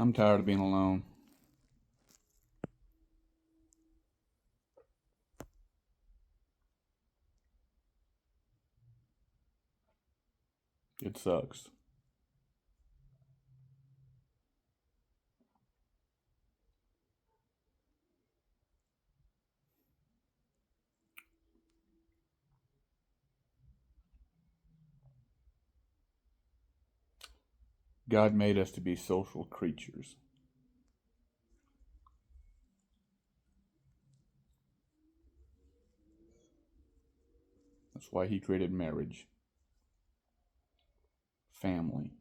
I'm tired of being alone. It sucks. God made us to be social creatures. That's why He created marriage, family,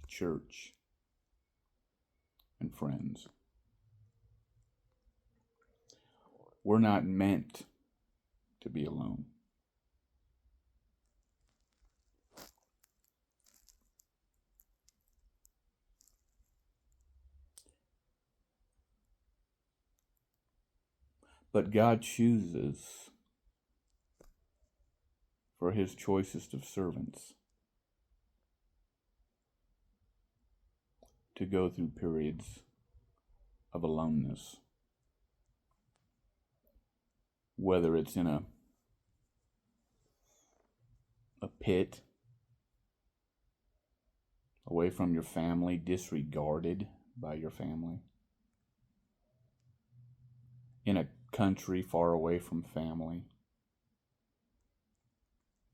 church, and friends. We're not meant to be alone. But God chooses for His choicest of servants to go through periods of aloneness. Whether it's in a pit, away from your family, disregarded by your family, in a country far away from family,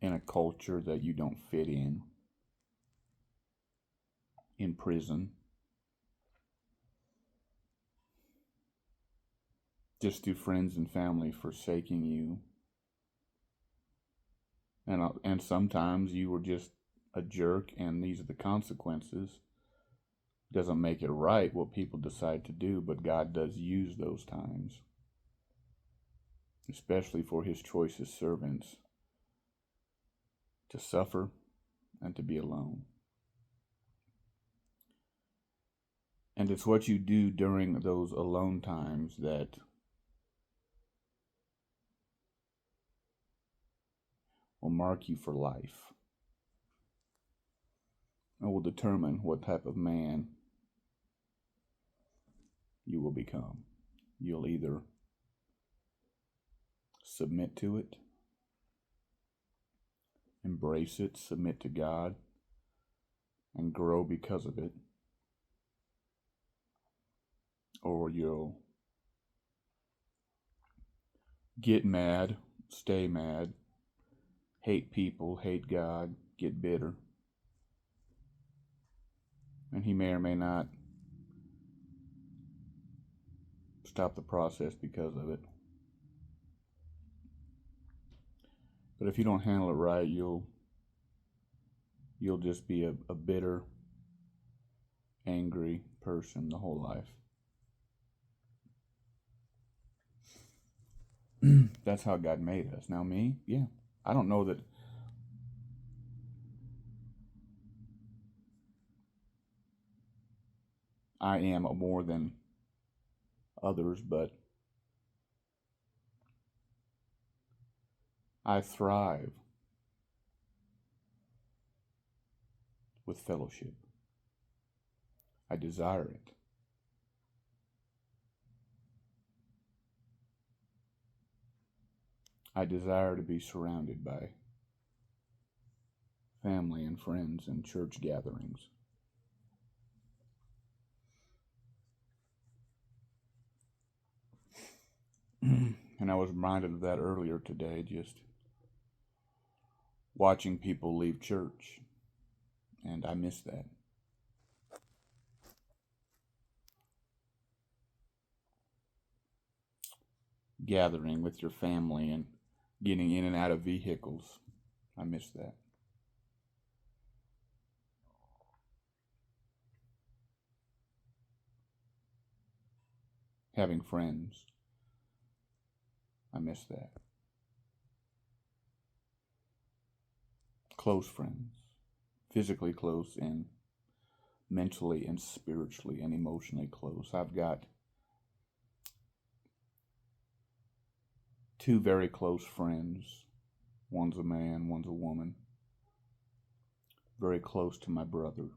in a culture that you don't fit in prison, just through friends and family forsaking you, and sometimes you were just a jerk, and these are the consequences. Doesn't make it right what people decide to do, but God does use those times, especially for His choicest servants, to suffer and to be alone. And it's what you do during those alone times that will mark you for life. It will determine what type of man you will become. You'll either submit to it, embrace it, submit to God, and grow because of it, or you'll get mad, stay mad, hate people, hate God, get bitter, and He may or may not stop the process because of it. But if you don't handle it right, you'll just be a bitter, angry person the whole life. That's how God made us. Now me, yeah, I don't know that I am more than others, but I thrive with fellowship. I desire it. I desire to be surrounded by family and friends and church gatherings. And I was reminded of that earlier today, just watching people leave church. And I miss that. Gathering with your family and getting in and out of vehicles. I miss that. Having friends. I miss that. Close friends. Physically close and mentally and spiritually and emotionally close. I've got two very close friends. One's a man, one's a woman. very close to my brother.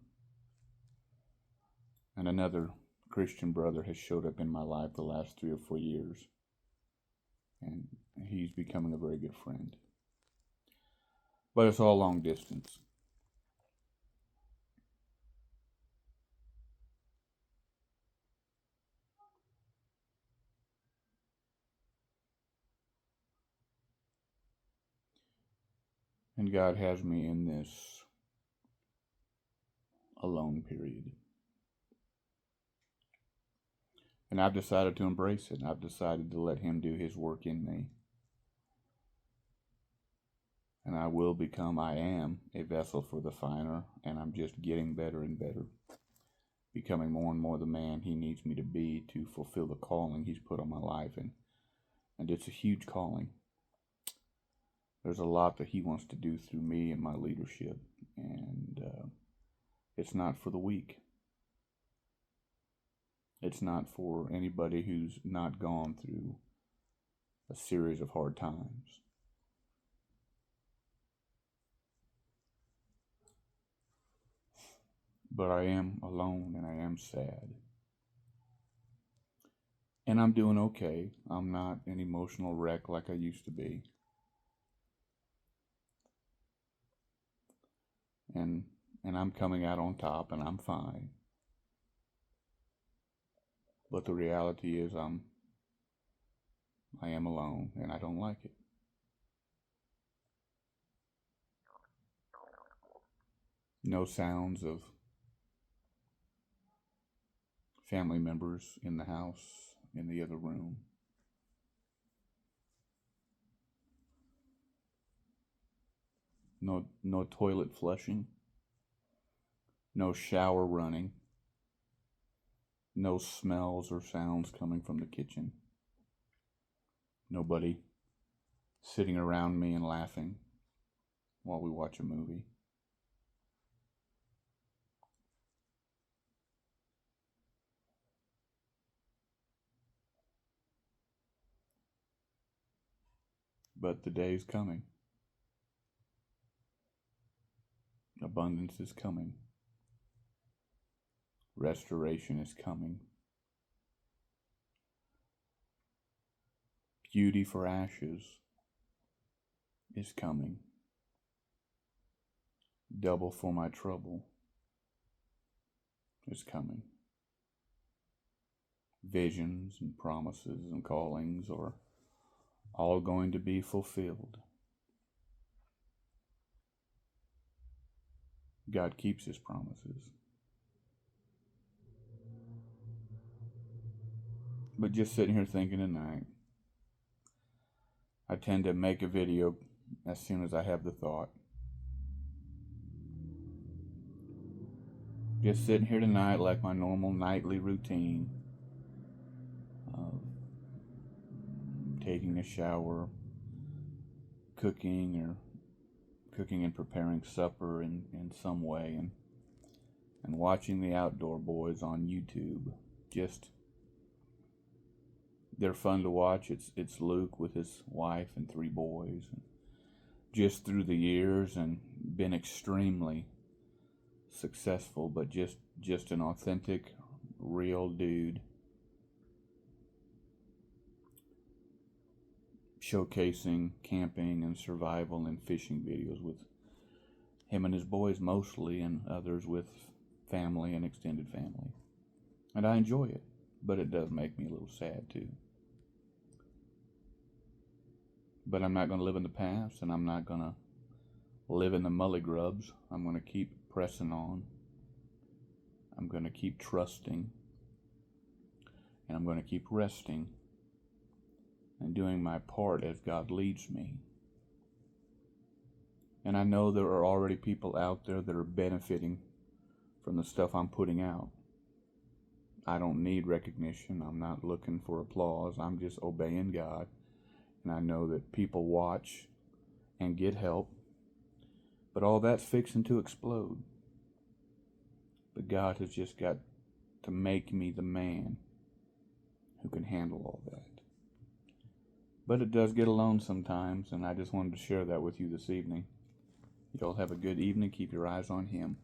And another Christian brother has showed up in my life the last 3 or 4 years. And he's becoming a very good friend. But it's all long distance. And God has me in this alone period. And I've decided to embrace it. I've decided to let Him do His work in me. And I am a vessel for the finer, and I'm just getting better and better. Becoming more and more the man He needs me to be to fulfill the calling He's put on my life. And it's a huge calling. There's a lot that He wants to do through me and my leadership. And it's not for the weak. It's not for anybody who's not gone through a series of hard times. But I am alone and I am sad. And I'm doing okay. I'm not an emotional wreck like I used to be. And I'm coming out on top and I'm fine. But the reality is I am alone and I don't like it. No sounds of family members in the house, in the other room. No toilet flushing. No shower running. No smells or sounds coming from the kitchen. Nobody sitting around me and laughing while we watch a movie. But the day is coming. Abundance is coming. Restoration is coming. Beauty for ashes is coming. Double for my trouble is coming. Visions and promises and callings are all going to be fulfilled. God keeps His promises. But just sitting here thinking tonight, I tend to make a video as soon as I have the thought. Just sitting here tonight like my normal nightly routine of taking a shower, cooking and preparing supper in some way, and watching the Outdoor Boys on YouTube. Just, they're fun to watch. It's Luke with his wife and 3 boys, and just through the years, and been extremely successful, but just an authentic, real dude, showcasing camping and survival and fishing videos with him and his boys mostly, and others with family and extended family. And I enjoy it, but it does make me a little sad too. But I'm not going to live in the past, and I'm not going to live in the mully grubs. I'm going to keep pressing on. I'm going to keep trusting. And I'm going to keep resting and doing my part as God leads me. And I know there are already people out there that are benefiting from the stuff I'm putting out. I don't need recognition. I'm not looking for applause. I'm just obeying God. And I know that people watch and get help. But all that's fixing to explode. But God has just got to make me the man who can handle all that. But it does get alone sometimes, and I just wanted to share that with you this evening. Y'all have a good evening. Keep your eyes on Him.